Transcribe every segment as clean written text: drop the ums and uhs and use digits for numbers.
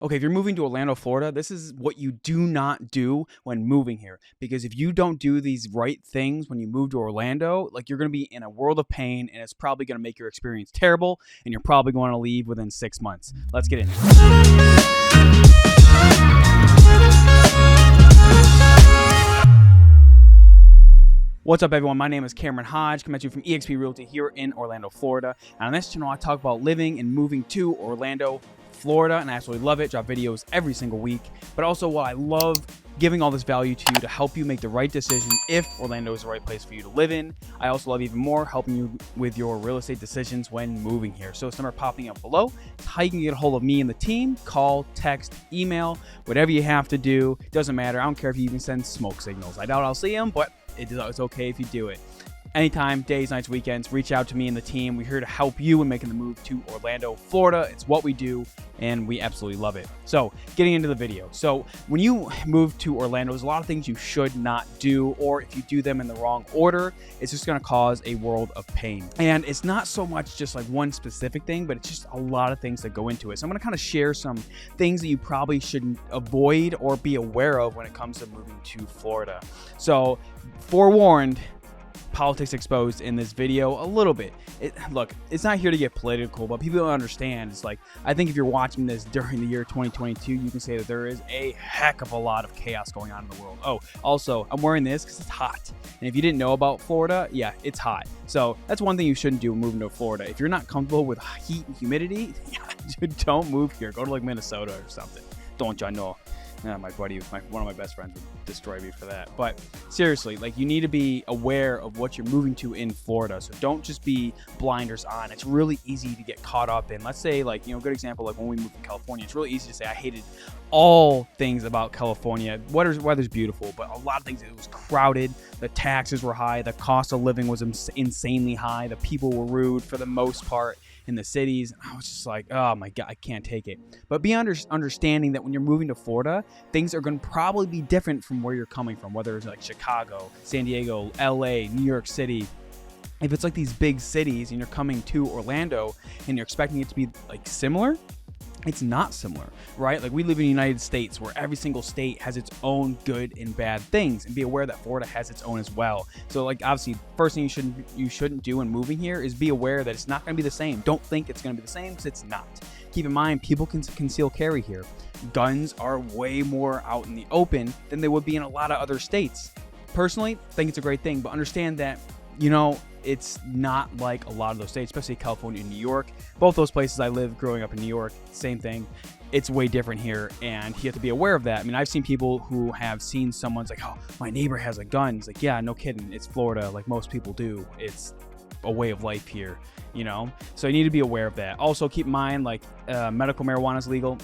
Okay, if you're moving to Orlando, Florida, this is what you do not do when moving here. Because if you don't do these right things when you move to Orlando, like you're going to be in a world of pain and it's probably going to make your experience terrible and you're probably going to leave within 6 months. Let's get into it. What's up, everyone? My name is Cameron Hodge, coming at you from eXp Realty here in Orlando, Florida. And on this channel, I talk about living and moving to Orlando, Florida, and I absolutely love it. Drop videos every single week. But also, while I love giving all this value to you to help you make the right decision if Orlando is the right place for you to live in, I also love even more helping you with your real estate decisions when moving here. So this number popping up below, it's how you can get a hold of me and the team. Call, text, email, whatever you have to do. Doesn't matter. I don't care if you even send smoke signals. I doubt I'll see them, but it's okay if you do it. Anytime, days, nights, weekends, reach out to me and the team. We're here to help you in making the move to Orlando, Florida. It's what we do, and we absolutely love it. So, getting into the video. So, when you move to Orlando, there's a lot of things you should not do, or if you do them in the wrong order, it's just going to cause a world of pain. And it's not so much just like one specific thing, but it's just a lot of things that go into it. So, I'm going to kind of share some things that you probably should avoid or be aware of when it comes to moving to Florida. So, forewarned, politics exposed in this video a little bit. Look, it's not here to get political, but people don't understand. It's like, I think if you're watching this during the year 2022, you can say that there is a heck of a lot of chaos going on in the world. Oh, also, I'm wearing this because it's hot. And if you didn't know about Florida, yeah, it's hot. So that's one thing you shouldn't do when moving to Florida. If you're not comfortable with heat and humidity, don't move here. Go to like Minnesota or something. Don't y'all know? My buddy, one of my best friends would destroy me for that. But seriously, like, you need to be aware of what you're moving to in Florida. So don't just be blinders on. It's really easy to get caught up in. Let's say, like, good example, like when we moved to California, it's really easy to say I hated all things about California. Weather's beautiful, but a lot of things, it was crowded. The taxes were high. The cost of living was insanely high. The people were rude for the most part in the cities. I was just like, oh my God, I can't take it. But be understanding that when you're moving to Florida, things are going to probably be different from where you're coming from, whether it's like Chicago, San Diego, LA, New York City. If it's like these big cities and you're coming to Orlando and you're expecting it to be like similar, it's not similar, right? Like, we live in the United States where every single state has its own good and bad things, and be aware that Florida has its own as well. So, like, obviously, first thing you shouldn't do when moving here is be aware that it's not going to be the same. Don't think it's going to be the same, because it's not. Keep in mind, people can conceal carry here. Guns are way more out in the open than they would be in a lot of other states. Personally, I think it's a great thing, but understand that, it's not like a lot of those states, especially California and New York. Both those places I lived growing up in New York, same thing. It's way different here, and you have to be aware of that. I mean, I've seen people who have seen someone's like, oh, my neighbor has a gun. It's like, yeah, no kidding. It's Florida, like most people do. It's a way of life here, So you need to be aware of that. Also, keep in mind, like, medical marijuana is legal.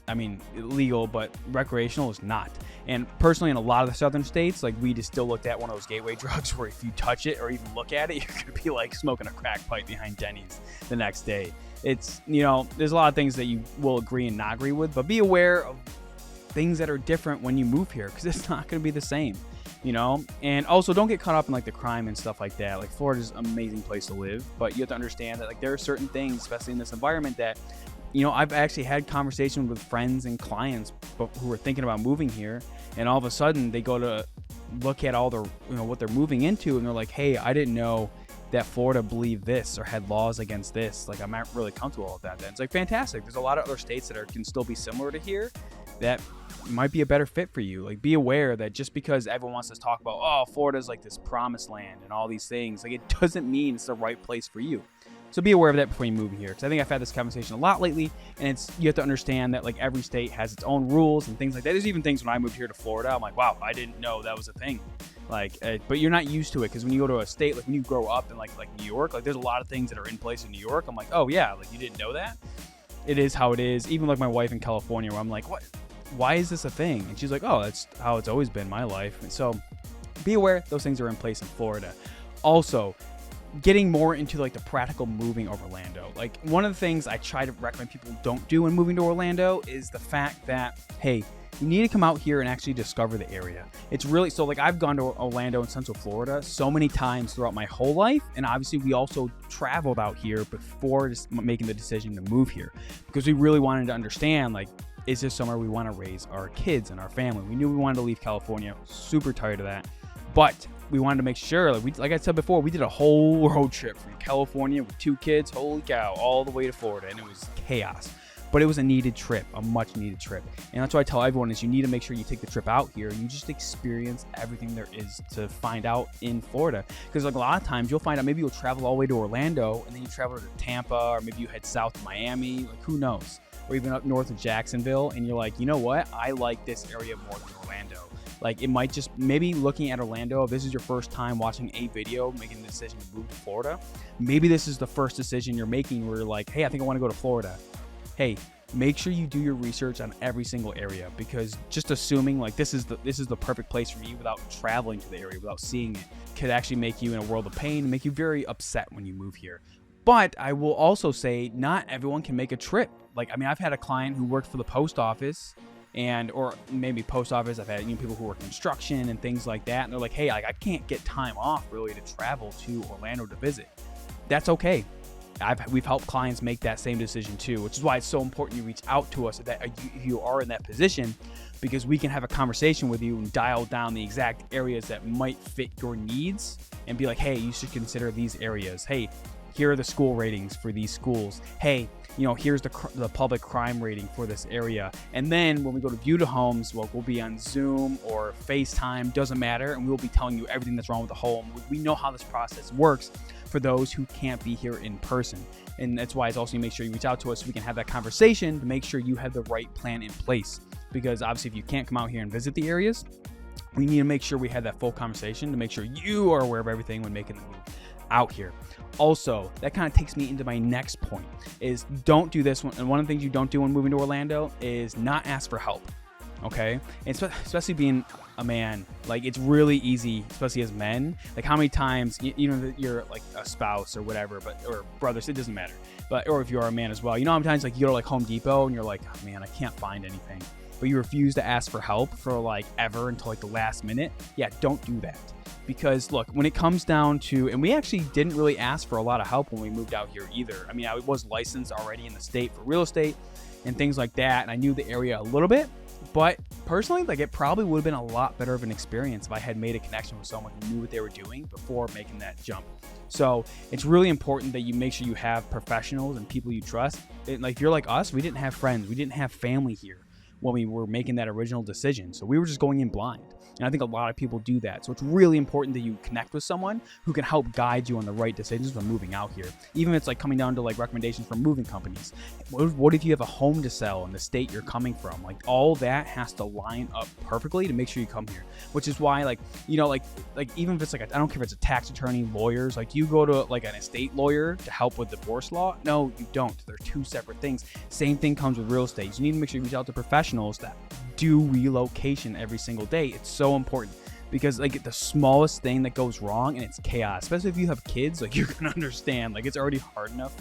I mean, legal, but recreational is not. And personally, in a lot of the southern states, like, weed is still looked at one of those gateway drugs where if you touch it or even look at it, you're going to be like smoking a crack pipe behind Denny's the next day. It's, there's a lot of things that you will agree and not agree with, but be aware of things that are different when you move here, because it's not going to be the same, And also, don't get caught up in like the crime and stuff like that. Like, Florida's an amazing place to live, but you have to understand that, like, there are certain things, especially in this environment, that I've actually had conversations with friends and clients who are thinking about moving here, and all of a sudden they go to look at all their, what they're moving into, and they're like, hey, I didn't know that Florida believed this or had laws against this. Like, I'm not really comfortable with that. Then it's like, fantastic. There's a lot of other states that can still be similar to here that might be a better fit for you. Like, be aware that just because everyone wants to talk about, oh, Florida's like this promised land and all these things, like, it doesn't mean it's the right place for you. So be aware of that before you move here, because I think I've had this conversation a lot lately, and you have to understand that, like, every state has its own rules and things like that. There's even things when I moved here to Florida, I'm like, wow, I didn't know that was a thing. Like, but you're not used to it, because when you go to a state, like when you grow up in like New York, like, there's a lot of things that are in place in New York. I'm like, oh yeah, like, you didn't know that? It is how it is. Even like my wife in California, where I'm like, what? Why is this a thing? And she's like, oh, that's how it's always been my life. And so be aware those things are in place in Florida. Also, getting more into like the practical moving of Orlando. Like, one of the things I try to recommend people don't do when moving to Orlando is the fact that, hey, you need to come out here and actually discover the area. It's really, so like, I've gone to Orlando and Central Florida so many times throughout my whole life. And obviously we also traveled out here before just making the decision to move here, because we really wanted to understand, like, is this somewhere we want to raise our kids and our family? We knew we wanted to leave California. Super tired of that. But we wanted to make sure, like I said before, we did a whole road trip from California with 2 kids, holy cow, all the way to Florida, and it was chaos. But it was a needed trip, a much needed trip. And that's why I tell everyone is you need to make sure you take the trip out here and you just experience everything there is to find out in Florida. Because like a lot of times you'll find out, maybe you'll travel all the way to Orlando and then you travel to Tampa, or maybe you head south to Miami, like who knows? Or even up north of Jacksonville, and you're like, you know what? I like this area more than Orlando. Like it might just, maybe looking at Orlando, if this is your first time watching a video, making the decision to move to Florida, maybe this is the first decision you're making where you're like, hey, I think I want to go to Florida. Hey, make sure you do your research on every single area, because just assuming like this is the perfect place for me without traveling to the area, without seeing it, could actually make you in a world of pain and make you very upset when you move here. But I will also say not everyone can make a trip. Like, I mean, I've had a client who worked for the post office or maybe post office. I've had people who work construction and things like that. And they're like, hey, I can't get time off really to travel to Orlando to visit. That's okay. We've helped clients make that same decision too, which is why it's so important you reach out to us if you are in that position, because we can have a conversation with you and dial down the exact areas that might fit your needs and be like, hey, you should consider these areas. Hey, here are the school ratings for these schools. Hey, here's the public crime rating for this area. And then when we go to view the homes, well, we'll be on Zoom or FaceTime, doesn't matter. And we'll be telling you everything that's wrong with the home. We know how this process works for those who can't be here in person. And that's why it's also make sure you reach out to us so we can have that conversation to make sure you have the right plan in place. Because obviously if you can't come out here and visit the areas, we need to make sure we have that full conversation to make sure you are aware of everything when making the move out here. Also, that kind of takes me into my next point is don't do this one. And one of the things you don't do when moving to Orlando is not ask for help. Okay. And especially being a man, like it's really easy, especially as men, like how many times, you're like a spouse or whatever, or brothers, it doesn't matter. Or if you're a man as well, how many times like you go to like Home Depot and you're like, oh man, I can't find anything, but you refuse to ask for help for like ever until like the last minute. Yeah. Don't do that. Because look, when it comes down to, and we actually didn't really ask for a lot of help when we moved out here either. I mean, I was licensed already in the state for real estate and things like that. And I knew the area a little bit, but personally, like it probably would have been a lot better of an experience if I had made a connection with someone who knew what they were doing before making that jump. So it's really important that you make sure you have professionals and people you trust. Like if you're like us, we didn't have friends, we didn't have family here when we were making that original decision. So we were just going in blind. And I think a lot of people do that. So it's really important that you connect with someone who can help guide you on the right decisions when moving out here. Even if it's like coming down to like recommendations from moving companies. What if you have a home to sell in the state you're coming from? Like all that has to line up perfectly to make sure you come here. Which is why like even if it's like, I don't care if it's a tax attorney, lawyers, like you go to like an estate lawyer to help with divorce law. No, you don't. They're 2 separate things. Same thing comes with real estate. So you need to make sure you reach out to professionals that do relocation every single day. It's so important because like the smallest thing that goes wrong and it's chaos, especially if you have kids, like you're gonna understand, like it's already hard enough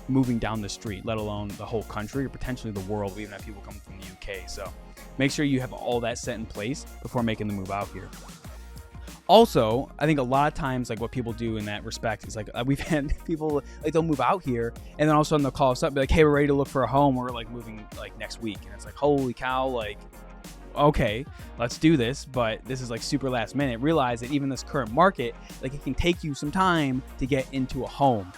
moving down the street, let alone the whole country or potentially the world. We even have people coming from the UK. So make sure you have all that set in place before making the move out here. Also, I think a lot of times, like what people do in that respect is like we've had people like they'll move out here and then all of a sudden they'll call us up and be like, hey, we're ready to look for a home. We're like moving like next week. And it's like, holy cow, like, okay, let's do this. But this is like super last minute. Realize that even this current market, like it can take you some time to get into a home.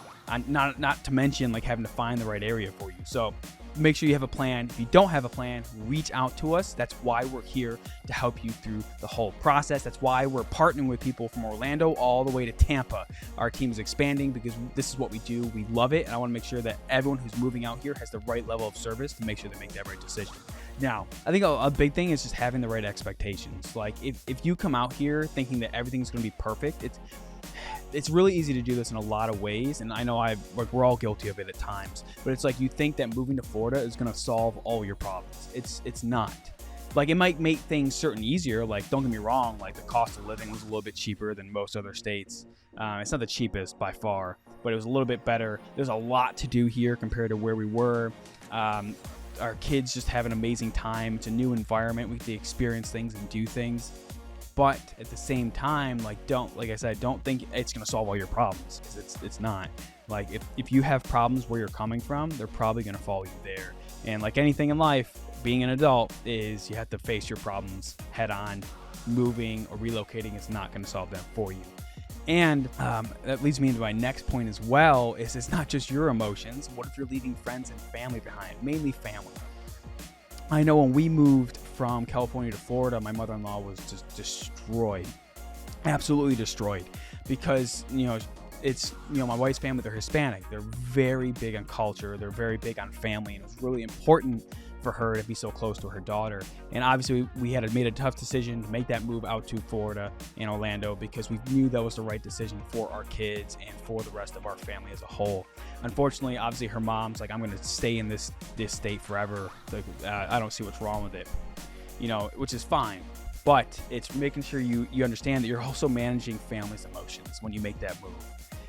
Not to mention like having to find the right area for you. So make sure you have a plan. If you don't have a plan, reach out to us. That's why we're here to help you through the whole process. That's why we're partnering with people from Orlando all the way to Tampa. Our team is expanding because this is what we do. We love it. And I want to make sure that everyone who's moving out here has the right level of service to make sure they make that right decision. Now, I think a big thing is just having the right expectations. Like if you come out here thinking that everything's going to be perfect, it's really easy to do this in a lot of ways, and I know we're all guilty of it at times, but it's like you think that moving to Florida is going to solve all your problems. It's not. Like it might make things certain easier. Like don't get me wrong, like the cost of living was a little bit cheaper than most other states. It's not the cheapest by far, but it was a little bit better. There's a lot to do here compared to where we were. Our kids just have an amazing time. It's a new environment. We get to experience things and do things. But at the same time, like I said, don't think it's going to solve all your problems, because it's not. Like if you have problems where you're coming from, they're probably going to follow you there. And like anything in life, being an adult is you have to face your problems head on. Moving or relocating is not going to solve them for you. And that leads me into my next point as well, is it's not just your emotions. What if you're leaving friends and family behind? Mainly family. I know when we moved from California to Florida, my mother-in-law was just destroyed, absolutely destroyed, because, it's, my wife's family, they're Hispanic. They're very big on culture. They're very big on family. And it was really important for her to be so close to her daughter. And obviously we had made a tough decision to make that move out to Florida and Orlando, because we knew that was the right decision for our kids and for the rest of our family as a whole. Unfortunately, obviously her mom's like, I'm going to stay in this state forever. Like, I don't see what's wrong with it, which is fine. But it's making sure you understand that you're also managing family's emotions when you make that move.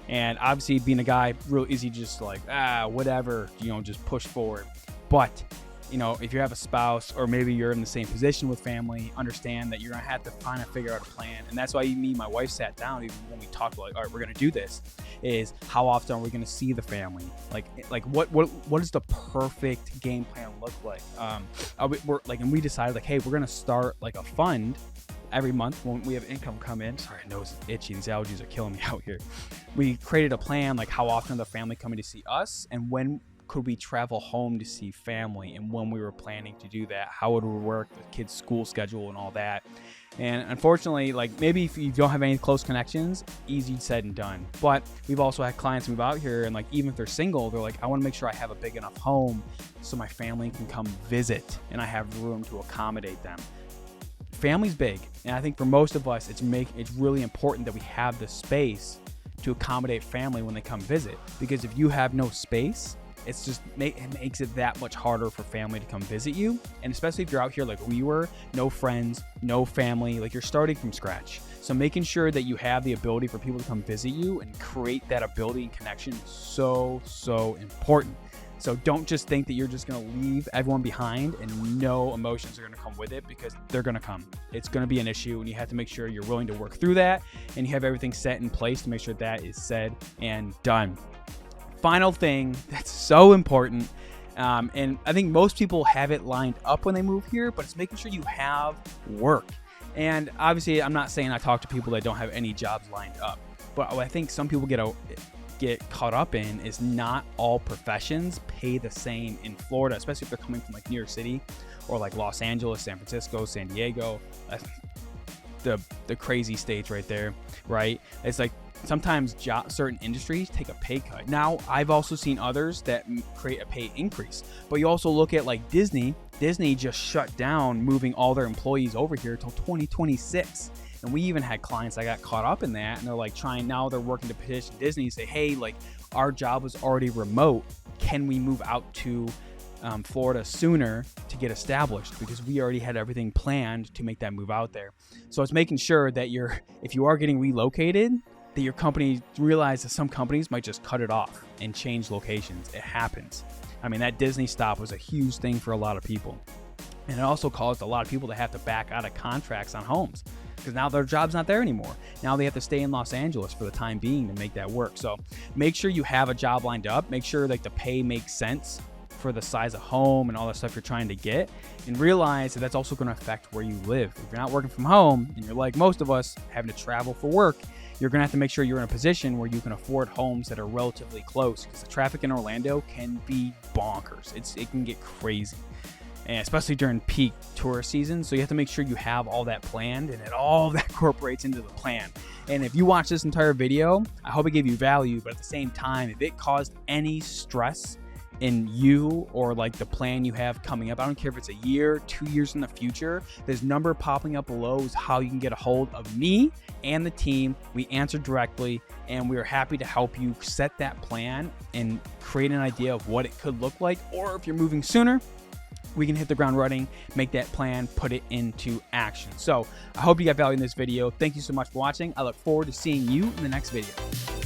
And obviously being a guy, real easy, just like, whatever, just push forward. But if you have a spouse, or maybe you're in the same position with family, understand that you're going to have to kind of figure out a plan. And that's why me and my wife sat down, even when we talked about, all right, we're going to do this, is how often are we going to see the family? Like what does the perfect game plan look like? And we decided, like, hey, we're going to start like a fund every month when we have income come in. Sorry, my nose is itchy. These allergies are killing me out here. We created a plan, like how often the family coming to see us, and when could we travel home to see family, and when we were planning to do that, how would it work, the kids' school schedule and all that. And unfortunately, like, maybe if you don't have any close connections, easy said and done. But we've also had clients move out here, and like, even if they're single, they're like, I want to make sure I have a big enough home so my family can come visit and I have room to accommodate them. Family's big, and I think for most of us, it's really important that we have the space to accommodate family when they come visit, because if you have no space, it makes it that much harder for family to come visit you. And especially if you're out here like we were, no friends, no family, like you're starting from scratch. So making sure that you have the ability for people to come visit you and create that ability and connection is so important. So don't just think that you're just going to leave everyone behind and no emotions are going to come with it, because they're going to come. It's going to be an issue, and you have to make sure you're willing to work through that, and you have everything set in place to make sure that is said and done. Final thing that's so important, and I think most people have it lined up when they move here, but it's making sure you have work. And obviously, I'm not saying I talk to people that don't have any jobs lined up, but what I think some people get caught up in is not all professions pay the same in Florida, especially if they're coming from like New York City or like Los Angeles, San Francisco, San Diego, the crazy states right there, right? It's like, sometimes certain industries take a pay cut. Now, I've also seen others that create a pay increase. But you also look at like Disney. Disney just shut down moving all their employees over here until 2026. And we even had clients that got caught up in that. And they're like they're working to petition Disney and say, hey, like, our job was already remote. Can we move out to Florida sooner to get established, because we already had everything planned to make that move out there. So it's making sure that if you are getting relocated, that your company realize that some companies might just cut it off and change locations. It happens. I mean, that Disney stop was a huge thing for a lot of people. And it also caused a lot of people to have to back out of contracts on homes, because now their job's not there anymore. Now they have to stay in Los Angeles for the time being to make that work. So make sure you have a job lined up. Make sure like the pay makes sense for the size of home and all the stuff you're trying to get, and realize that that's also going to affect where you live. If you're not working from home and you're like most of us having to travel for work, you're going to have to make sure you're in a position where you can afford homes that are relatively close, because the traffic in Orlando can be bonkers. It can get crazy, and especially during peak tourist season. So you have to make sure you have all that planned, and it all that incorporates into the plan. And if you watch this entire video, I hope it gave you value, but at the same time, if it caused any stress in you or like the plan you have coming up, I don't care if it's a year, 2 years in the future, this number popping up below is how you can get a hold of me and the team. We answer directly, and we are happy to help you set that plan and create an idea of what it could look like. Or if you're moving sooner, we can hit the ground running, make that plan, put it into action. So I hope you got value in this video. Thank you so much for watching. I look forward to seeing you in the next video.